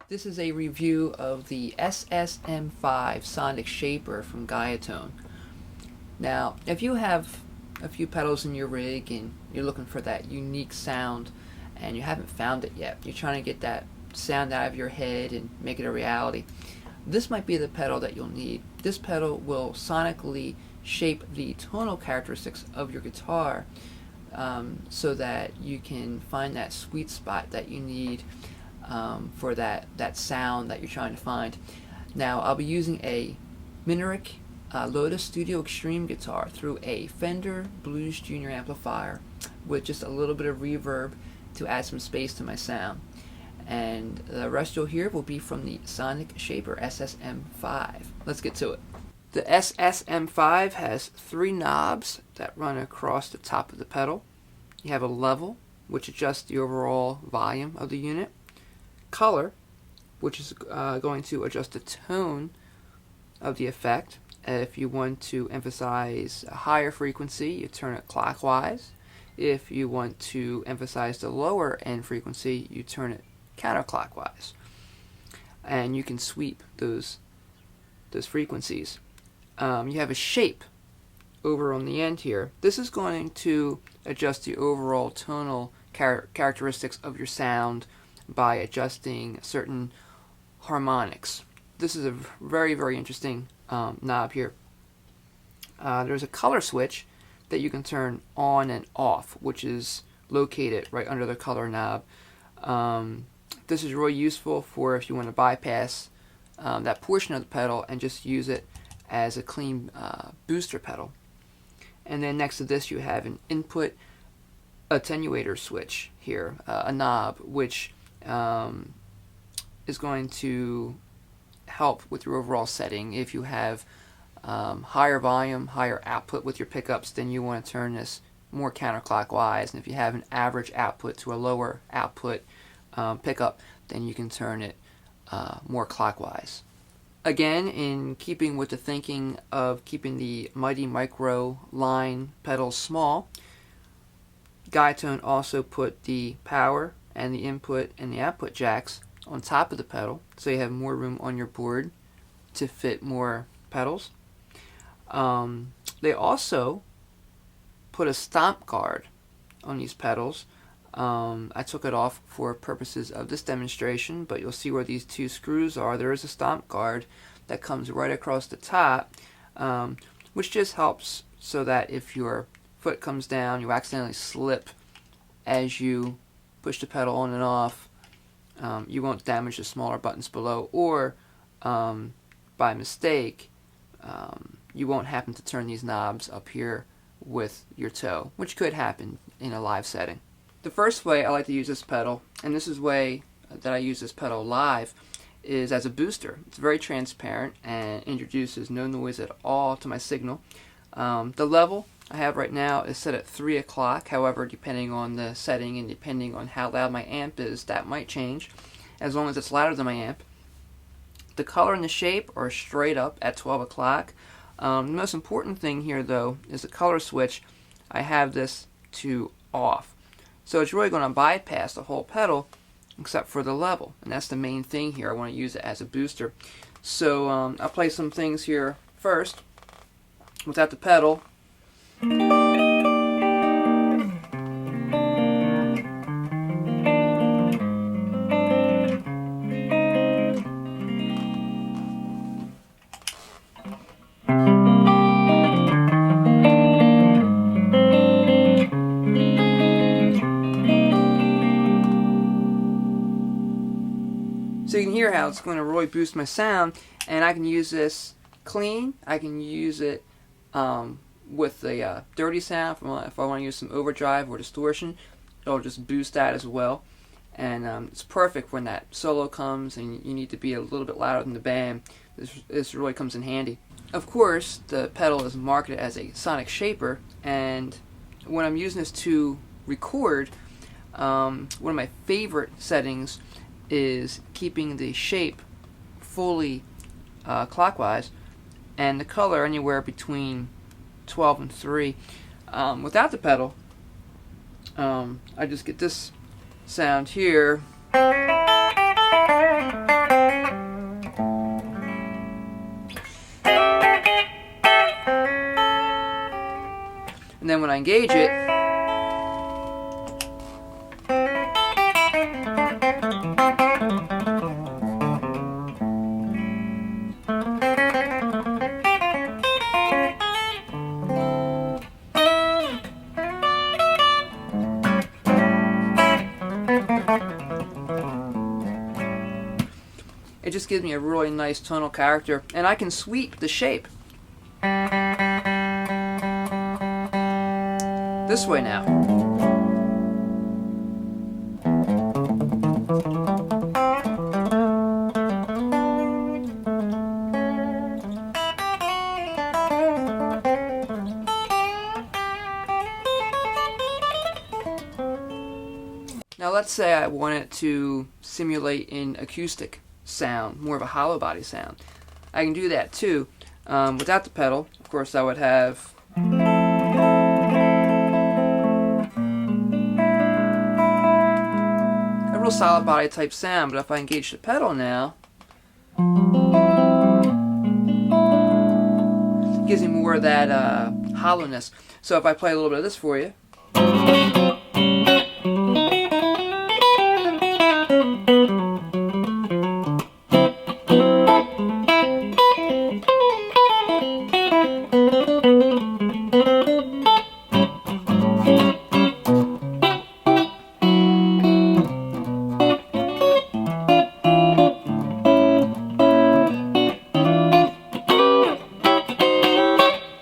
This is a review of the SSm5 Sonic Shaper from Guyatone. Now, if you have a few pedals in your rig and you're looking for that unique sound and you haven't found it yet, you're trying to get that sound out of your head and make it a reality, this might be the pedal that you'll need. This pedal will sonically shape the tonal characteristics of your guitar so that you can find that sweet spot that you need for that sound that you're trying to find. Now, I'll be using a Minerick Lotus Studio Extreme guitar through a Fender Blues Junior amplifier with just a little bit of reverb to add some space to my sound. And the rest you'll hear will be from the Sonic Shaper SSm5. Let's get to it. The SSm5 has 3 knobs that run across the top of the pedal. You have a level, which adjusts the overall volume of the unit. Color, which is going to adjust the tone of the effect. If you want to emphasize a higher frequency, you turn it clockwise. If you want to emphasize the lower end frequency, you turn it counterclockwise. And you can sweep those frequencies. You have a shape over on the end here. This is going to adjust the overall tonal characteristics of your sound by adjusting certain harmonics. This is a very, very interesting knob here. There's a color switch that you can turn on and off, which is located right under the color knob. This is really useful for if you want to bypass that portion of the pedal and just use it as a clean booster pedal. And then next to this you have an input attenuator switch here, a knob which is going to help with your overall setting. If you have higher volume, higher output with your pickups, then you want to turn this more counterclockwise. And if you have an average output to a lower output pickup, then you can turn it more clockwise. Again, in keeping with the thinking of keeping the Mighty Micro line pedals small, Guyatone also put the power and the input and the output jacks on top of the pedal, so you have more room on your board to fit more pedals. They also put a stomp guard on these pedals. I took it off for purposes of this demonstration, but you'll see where these 2 screws are. There is a stomp guard that comes right across the top, which just helps so that if your foot comes down, you accidentally slip as you push the pedal on and off, you won't damage the smaller buttons below, or by mistake, you won't happen to turn these knobs up here with your toe, which could happen in a live setting. The first way I like to use this pedal, and this is the way that I use this pedal live, is as a booster. It's very transparent and introduces no noise at all to my signal. The level I have right now is set at 3 o'clock. However, depending on the setting and depending on how loud my amp is, that might change, as long as it's louder than my amp. The color and the shape are straight up at 12 o'clock. The most important thing here, though, is the color switch. I have this to off. So it's really going to bypass the whole pedal except for the level. And that's the main thing here. I want to use it as a booster. So I'll play some things here first without the pedal. So you can hear how it's going to really boost my sound, and I can use this clean. I can use it with the dirty sound if I want to use some overdrive or distortion. It'll just boost that as well, and it's perfect when that solo comes and you need to be a little bit louder than the band. This really comes in handy. Of course, the pedal is marketed as a Sonic Shaper, and when I'm using this to record, one of my favorite settings is keeping the shape fully clockwise and the color anywhere between 12 and 3. Without the pedal, I just get this sound here. And then when I engage it, it just gives me a really nice tonal character, and I can sweep the shape this way now. Now let's say I wanted to simulate an acoustic sound, more of a hollow body sound. I can do that too. Without the pedal, of course, I would have a real solid body type sound, but if I engage the pedal now, it gives me more of that hollowness. So if I play a little bit of this for you.